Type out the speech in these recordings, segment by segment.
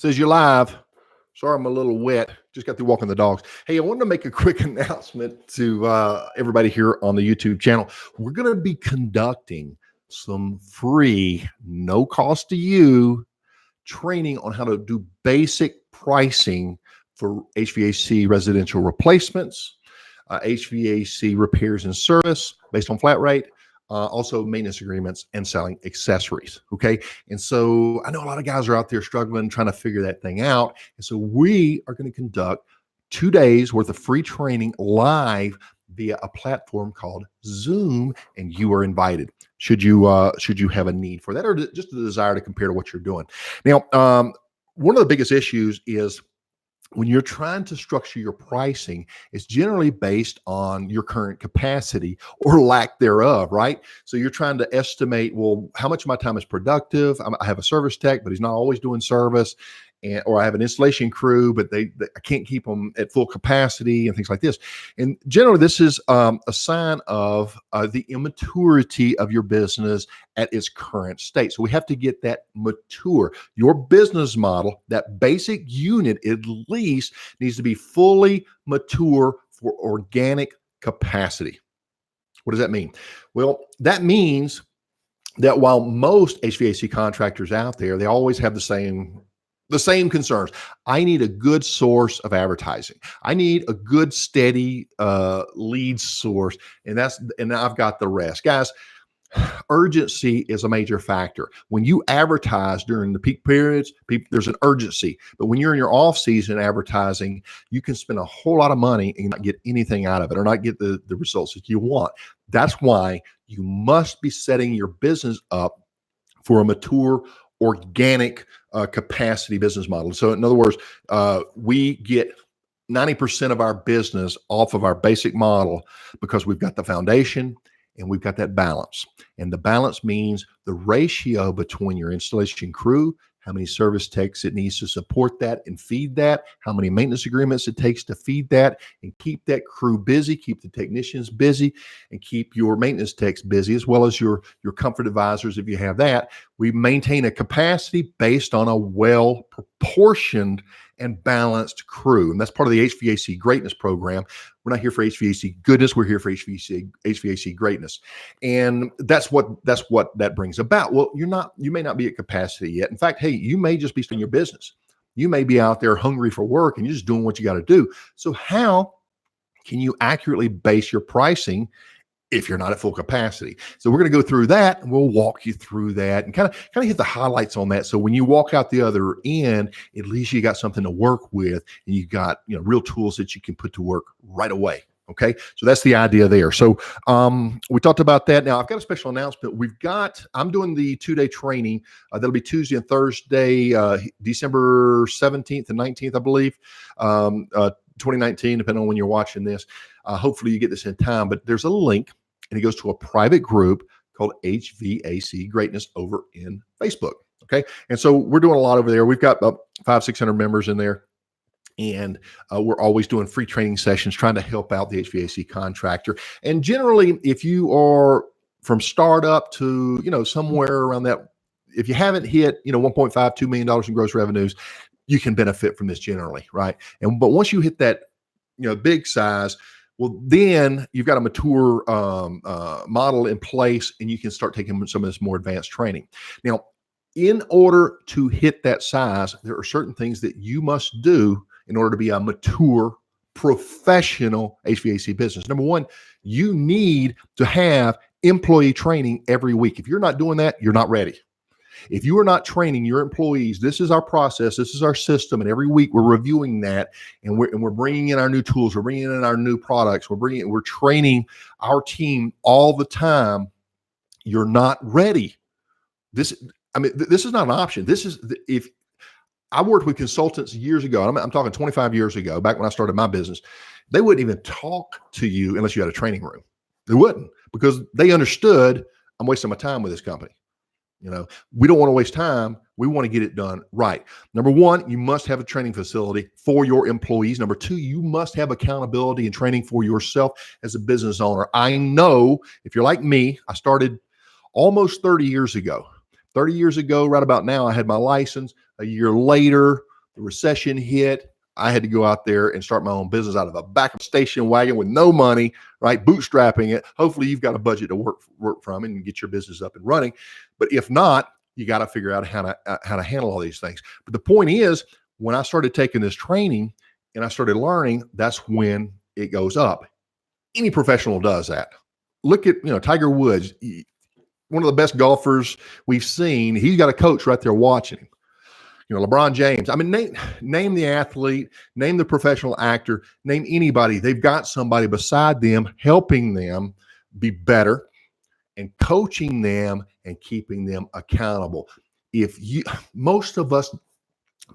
Says you're live. Sorry, I'm a little wet. Just got through walking the dogs. Hey, I wanted to make a quick announcement to everybody here on the YouTube channel. We're going to be conducting some free, no cost to you, training on how to do basic pricing for HVAC residential replacements, HVAC repairs and service based on flat rate, also maintenance agreements and selling accessories. Okay. And so I know a lot of guys are out there struggling, trying to figure that thing out. And so we are going to conduct 2 days worth of free training live via a platform called Zoom, and you are invited. Should you have a need for that, or just a desire to compare to what you're doing? Now, one of the biggest issues is when you're trying to structure your pricing, it's generally based on your current capacity or lack thereof, right? So you're trying to estimate, well, how much of my time is productive? I have a service tech, but he's not always doing service. Or I have an installation crew, but I can't keep them at full capacity and things like this. And generally, this is a sign of the immaturity of your business at its current state. So we have to get that mature. Your business model, that basic unit at least, needs to be fully mature for organic capacity. What does that mean? Well, that means that while most HVAC contractors out there, they always have the same concerns. I need a good source of advertising. I need a good, steady lead source, and I've got the rest. Guys, urgency is a major factor. When you advertise during the peak periods, there's an urgency. But when you're in your off-season advertising, you can spend a whole lot of money and not get anything out of it, or not get the results that you want. That's why you must be setting your business up for a mature, organic capacity business model. So in other words, we get 90% of our business off of our basic model because we've got the foundation and we've got that balance. And the balance means the ratio between your installation crew, how many service techs it needs to support that and feed that, how many maintenance agreements it takes to feed that and keep that crew busy, keep the technicians busy, and keep your maintenance techs busy, as well as your comfort advisors if you have that. We maintain a capacity based on a well-proportioned and balanced crew. And that's part of the HVAC Greatness program. We're not here for HVAC goodness. We're here for HVAC greatness. And that's what that brings about. Well, you may not be at capacity yet. In fact, hey, you may just be starting your business. You may be out there hungry for work and you're just doing what you got to do. So how can you accurately base your pricing if you're not at full capacity? So we're going to go through that, and we'll walk you through that and kind of hit the highlights on that. So when you walk out the other end, at least you got something to work with, and you got real tools that you can put to work right away. Okay, so that's the idea there. So we talked about that. Now I've got a special announcement. I'm doing the 2-day training. That'll be Tuesday and Thursday, December 17th and 19th, I believe. 2019, depending on when you're watching this. Hopefully you get this in time, but there's a link, and it goes to a private group called HVAC Greatness over in Facebook. Okay. And so we're doing a lot over there. We've got about 500-600 members in there. And we're always doing free training sessions, trying to help out the HVAC contractor. And generally, if you are from startup to, somewhere around that, if you haven't hit, $1.5, $2 million in gross revenues, you can benefit from this generally. Right. But once you hit that, big size, well, then you've got a mature model in place, and you can start taking some of this more advanced training. Now, in order to hit that size, there are certain things that you must do in order to be a mature, professional HVAC business. Number one, you need to have employee training every week. If you're not doing that, you're not ready. If you are not training your employees, this is our process, this is our system, and every week we're reviewing that, and we're bringing in our new tools, we're bringing in our new products, we're training our team all the time. You're not ready. This is not an option. If I worked with consultants years ago, I'm talking 25 years ago, back when I started my business, they wouldn't even talk to you unless you had a training room. They wouldn't, because they understood I'm wasting my time with this company. We don't want to waste time. We want to get it done right. Number one, you must have a training facility for your employees. Number two, you must have accountability and training for yourself as a business owner. I know if you're like me, I started almost 30 years ago. 30 years ago, right about now, I had my license. A year later, the recession hit. I had to go out there and start my own business out of a backup station wagon with no money, right? Bootstrapping it. Hopefully you've got a budget to work from and get your business up and running. But if not, you got to figure out how to handle all these things. But the point is, when I started taking this training and I started learning, that's when it goes up. Any professional does that. Look at, Tiger Woods, one of the best golfers we've seen. He's got a coach right there watching him. LeBron James. I mean, name the athlete, name the professional actor, name anybody. They've got somebody beside them helping them be better and coaching them and keeping them accountable. Most of us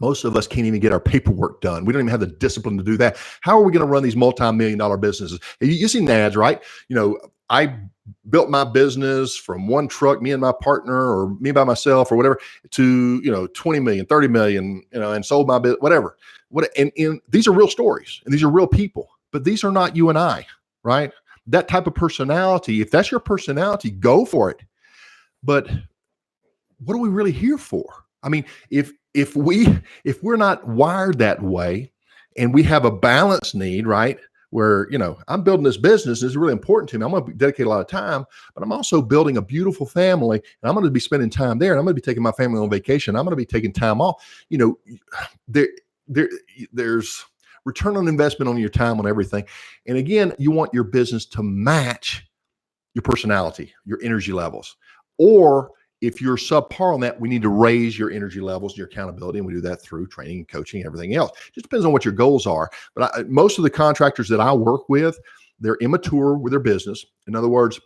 can't even get our paperwork done. We don't even have the discipline to do that. How are we going to run these multi-million-dollar businesses? You've seen ads, right? I built my business from one truck, me and my partner, or me by myself, or whatever, to 20 million, 30 million, and sold my business, whatever. And these are real stories, and these are real people, but these are not you and I, right? That type of personality, if that's your personality, go for it. But what are we really here for? I mean, if we're not wired that way, and we have a balance need, right? Where, I'm building this business, it's really important to me. I'm going to dedicate a lot of time, but I'm also building a beautiful family, and I'm going to be spending time there, and I'm going to be taking my family on vacation. I'm going to be taking time off. There's return on investment on your time, on everything. And again, you want your business to match your personality, your energy levels. Or if you're subpar on that, we need to raise your energy levels, your accountability, and we do that through training and coaching and everything else. It just depends on what your goals are. But most of the contractors that I work with, they're immature with their business. In other words,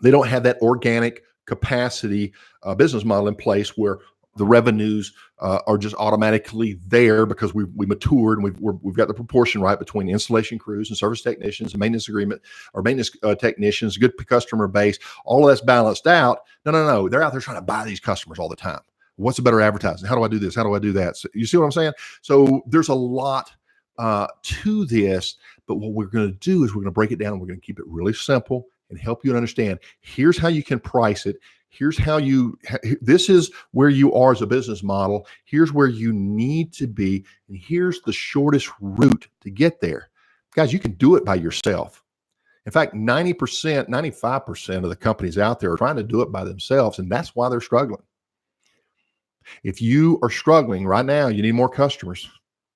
they don't have that organic capacity business model in place where the revenues are just automatically there because we matured and we've got the proportion right between installation crews and service technicians and maintenance agreement or maintenance technicians, good customer base. All of that's balanced out. No. They're out there trying to buy these customers all the time. What's a better advertising? How do I do this? How do I do that? So, you see what I'm saying? So there's a lot to this, but what we're going to do is we're going to break it down and we're going to keep it really simple and help you understand. Here's how you can price it. Here's this is where you are as a business model. Here's where you need to be. And here's the shortest route to get there. Guys, you can do it by yourself. In fact, 90%, 95% of the companies out there are trying to do it by themselves, and that's why they're struggling. If you are struggling right now, you need more customers.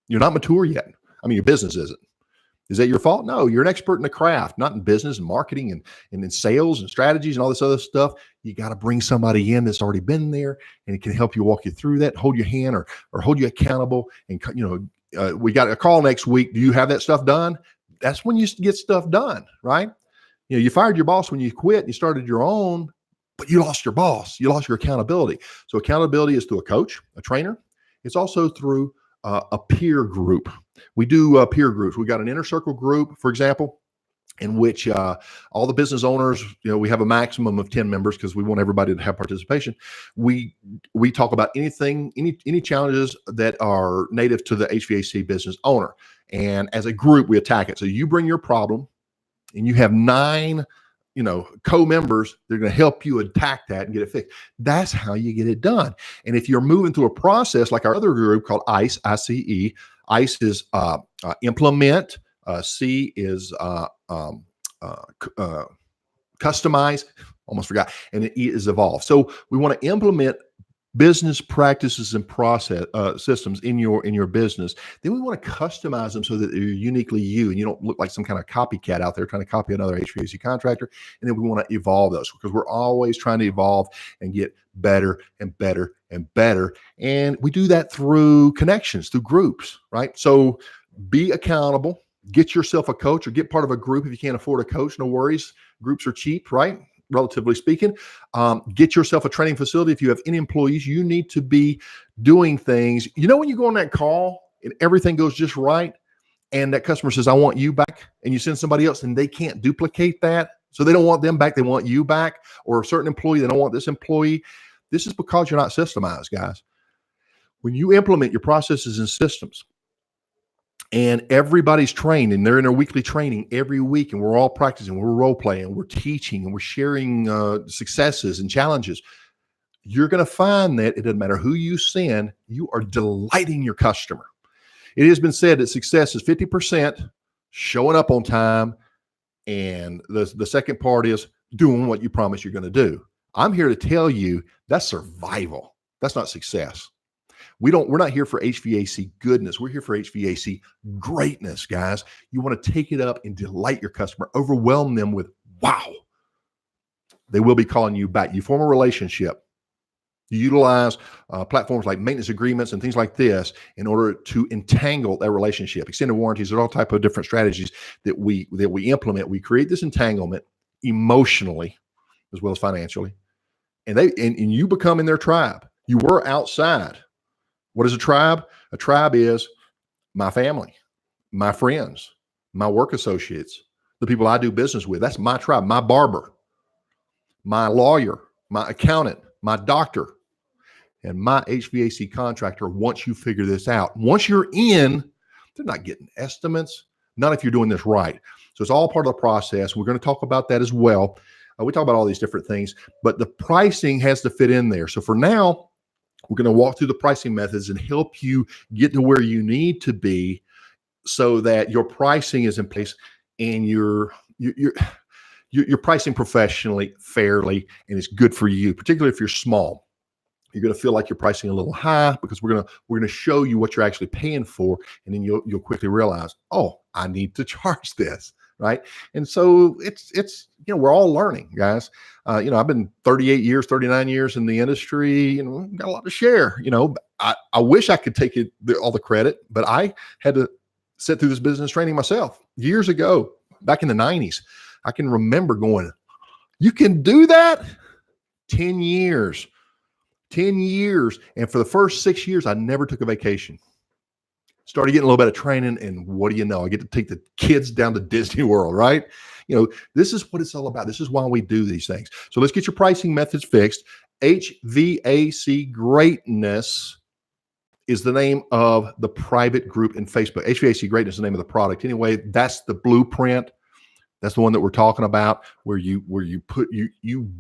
You're not mature yet. I mean, your business isn't. Is that your fault? No, you're an expert in the craft, not in business and marketing and in sales and strategies and all this other stuff. You got to bring somebody in that's already been there and it can help you walk you through that, hold your hand or hold you accountable. And, we got a call next week. Do you have that stuff done? That's when you get stuff done, right? You fired your boss when you quit and you started your own, but you lost your boss. You lost your accountability. So accountability is through a coach, a trainer. It's also through a peer group. We do peer groups. We got an inner circle group, for example, in which all the business owners, we have a maximum of 10 members because we want everybody to have participation. We talk about anything, any challenges that are native to the HVAC business owner. And as a group, we attack it. So you bring your problem and you have 9 co-members, they're going to help you attack that and get it fixed. That's how you get it done. And if you're moving through a process like our other group called ICE, I-C-E, ICE is implement, C is customize, almost forgot, and E is evolve. So we want to implement business practices and process systems in your business. Then we want to customize them so that they're uniquely you and you don't look like some kind of copycat out there trying to copy another HVAC contractor. And then we want to evolve those because we're always trying to evolve and get better and better and better. And we do that through connections, through groups, right? So be accountable, get yourself a coach or get part of a group. If you can't afford a coach, no worries. Groups are cheap, right? Relatively speaking. Get yourself a training facility. If you have any employees, you need to be doing things. When you go on that call and everything goes just right and that customer says, I want you back, and you send somebody else and they can't duplicate that. So they don't want them back. They want you back, or a certain employee. They don't want this employee. This is because you're not systemized, guys. When you implement your processes and systems, and everybody's trained and they're in their weekly training every week, and we're all practicing, we're role playing, we're teaching, and we're sharing successes and challenges. you're going to find that it doesn't matter who you send, you are delighting your customer. It has been said that success is 50% showing up on time, and the second part is doing what you promise you're going to do. I'm here to tell you that's survival. That's not success. We're not here for HVAC goodness. We're here for HVAC greatness, guys. You want to take it up and delight your customer, overwhelm them with wow. They will be calling you back. You form a relationship. You utilize platforms like maintenance agreements and things like this in order to entangle that relationship. Extended warranties, there's all type of different strategies that we implement. We create this entanglement emotionally as well as financially, and you become in their tribe. You were outside. What is a tribe? A tribe is my family, my friends, my work associates, the people I do business with. That's my tribe. My barber, my lawyer, my accountant, my doctor, and my HVAC contractor. Once you figure this out, once you're in, they're not getting estimates, not if you're doing this right. So it's all part of the process. We're going to talk about that as well. We talk about all these different things, but the pricing has to fit in there. So for now, we're going to walk through the pricing methods and help you get to where you need to be so that your pricing is in place and you're pricing professionally, fairly, and it's good for you, particularly if you're small. You're going to feel like you're pricing a little high because we're going to show you what you're actually paying for, and then you'll quickly realize, oh, I need to charge this, right? And so it's we're all learning, guys. I've been 38 years, 39 years in the industry, got a lot to share. I wish I could take all the credit, but I had to sit through this business training myself years ago, back in the 90s. I can remember going, you can do that? 10 years. And for the first 6 years, I never took a vacation. Started getting a little bit of training, and what do you know? I get to take the kids down to Disney World, right? This is what it's all about. This is why we do these things. So let's get your pricing methods fixed. HVAC Greatness is the name of the private group in Facebook. HVAC Greatness is the name of the product. Anyway, that's the blueprint. That's the one that we're talking about, where you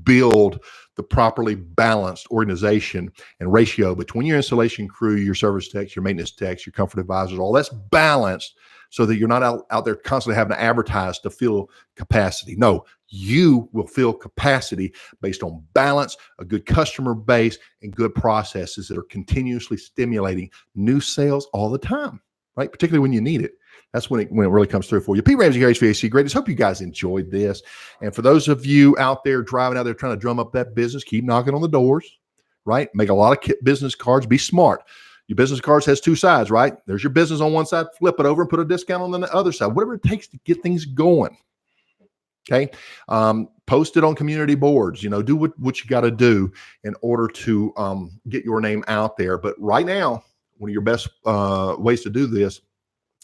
build the properly balanced organization and ratio between your installation crew, your service techs, your maintenance techs, your comfort advisors. All that's balanced so that you're not out there constantly having to advertise to fill capacity. No, you will fill capacity based on balance, a good customer base, and good processes that are continuously stimulating new sales all the time, right? Particularly when you need it. That's when it really comes through for you. Pete Ramsey here, HVAC Greatness. Hope you guys enjoyed this. And for those of you out there driving out there trying to drum up that business, keep knocking on the doors, right? Make a lot of business cards. Be smart. Your business cards has two sides, right? There's your business on one side. Flip it over and put a discount on the other side. Whatever it takes to get things going. Okay. Post it on community boards. Do what you got to do in order to get your name out there. But right now, one of your best ways to do this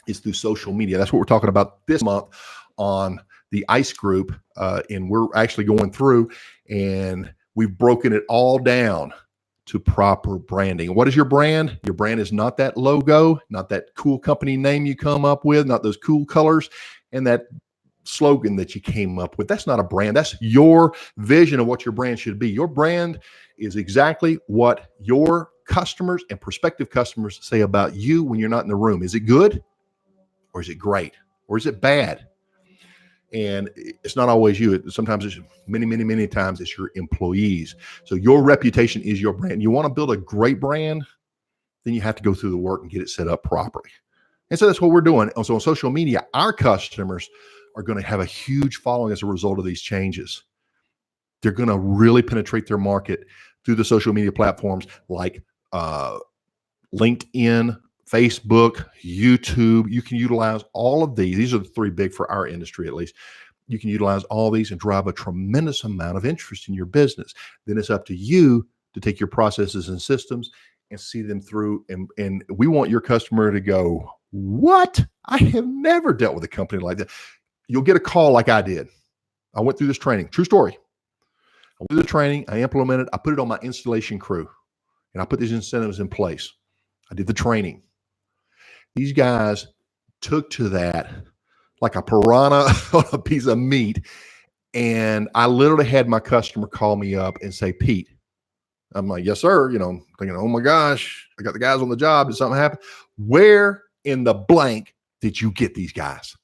is through social media. That's what we're talking about this month on the ICE group. And we're actually going through and we've broken it all down to proper branding. What is your brand? Your brand is not that logo, not that cool company name you come up with, not those cool colors and that slogan that you came up with. That's not a brand. That's your vision of what your brand should be. Your brand is exactly what your customers and prospective customers say about you when you're not in the room. Is it good? Or is it great? Or is it bad? And it's not always you. Sometimes it's many times it's your employees. So your reputation is your brand. You want to build a great brand, then you have to go through the work and get it set up properly. And so that's what we're doing. So on social media, our customers are going to have a huge following as a result of these changes. They're going to really penetrate their market through the social media platforms like LinkedIn, Facebook, YouTube. You can utilize all of these. These are the three big for our industry, at least. You can utilize all these and drive a tremendous amount of interest in your business. Then it's up to you to take your processes and systems and see them through. And we want your customer to go, what? I have never dealt with a company like that. You'll get a call like I did. I went through this training. True story. I went through the training. I implemented. I put it on my installation crew. And I put these incentives in place. I did the training. These guys took to that like a piranha on a piece of meat. And I literally had my customer call me up and say, Pete, I'm like, yes, sir. Thinking, oh my gosh, I got the guys on the job. Did something happen? Where in the blank did you get these guys?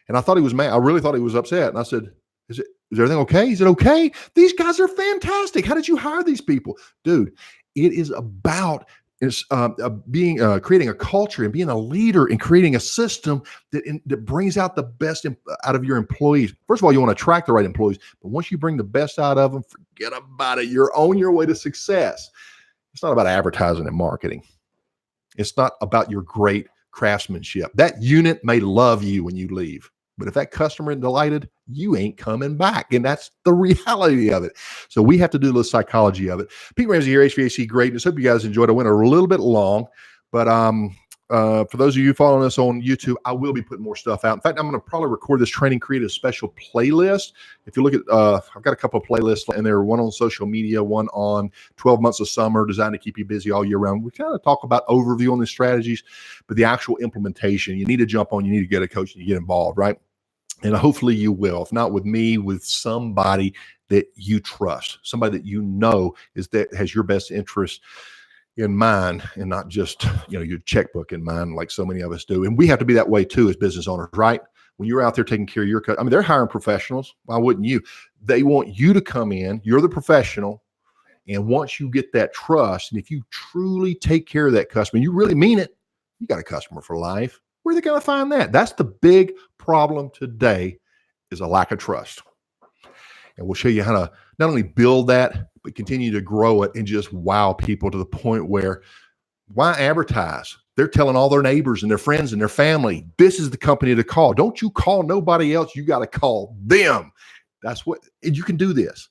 And I thought he was mad. I really thought he was upset. And I said, is everything okay? He said, okay. These guys are fantastic. How did you hire these people? Dude, it is about creating a culture and being a leader and creating a system that brings out the best out of your employees. First of all, you want to attract the right employees, but once you bring the best out of them, forget about it. You're on your way to success. It's not about advertising and marketing. It's not about your great craftsmanship. That unit may love you when you leave, but if that customer is delighted, you ain't coming back. And that's the reality of it. So we have to do the psychology of it. Pete Ramsey here, HVAC Greatness. Hope you guys enjoyed. I went a little bit long, but for those of you following us on YouTube, I will be putting more stuff out. In fact, I'm going to probably record this training, create a special playlist. If you look at, I've got a couple of playlists in there, one on social media, one on 12 months of summer, designed to keep you busy all year round. We kind of talk about overview on the strategies, but the actual implementation, you need to jump on, you need to get a coach and you get involved, right? And hopefully you will, if not with me, with somebody that you trust, somebody that that has your best interest in mind and not just, your checkbook in mind like so many of us do. And we have to be that way too as business owners, right? When you're out there taking care of your customer, they're hiring professionals. Why wouldn't you? They want you to come in. You're the professional. And once you get that trust, and if you truly take care of that customer, and you really mean it, you got a customer for life. Where are they going to find that? That's the big problem today, is a lack of trust. And we'll show you how to not only build that, but continue to grow it and just wow people to the point where, why advertise? They're telling all their neighbors and their friends and their family, this is the company to call. Don't you call nobody else. You got to call them. And you can do this.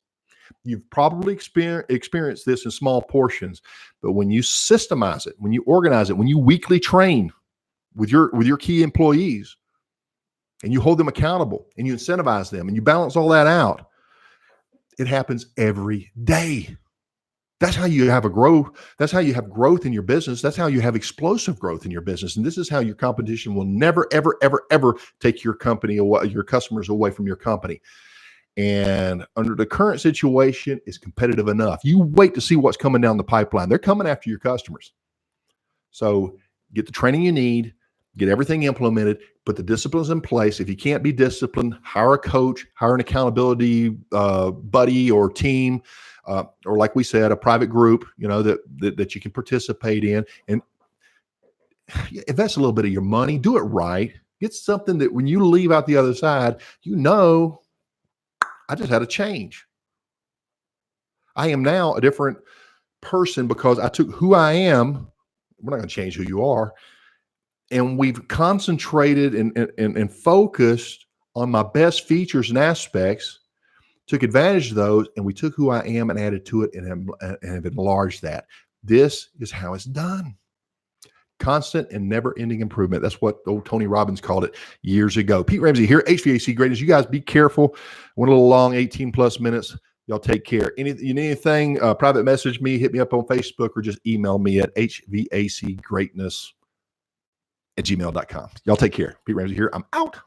You've probably experienced this in small portions, but when you systemize it, when you organize it, when you weekly train with your key employees and you hold them accountable and you incentivize them and you balance all that out, it happens every day. That's how you have That's how you have growth in your business. That's how you have explosive growth in your business. And this is how your competition will never, ever, ever, ever take your company away, your customers away from your company. And under the current situation, it's competitive enough. You wait to see what's coming down the pipeline. They're coming after your customers. So get the training you need, get everything implemented, put the disciplines in place. If you can't be disciplined, hire a coach, hire an accountability buddy or team, or like we said, a private group, that you can participate in, and invest a little bit of your money. Do it right. Get something that when you leave out the other side, I just had a change. I am now a different person because I took who I am. We're not going to change who you are. And we've concentrated and focused on my best features and aspects, took advantage of those, and we took who I am and added to it and have enlarged that. This is how it's done. Constant and never-ending improvement. That's what old Tony Robbins called it years ago. Pete Ramsey here, HVAC Greatness. You guys be careful. Went a little long, 18 plus minutes. Y'all take care. You need anything, private message me, hit me up on Facebook, or just email me at hvacgreatness@gmail.com. Y'all take care. Pete Ramsey here. I'm out.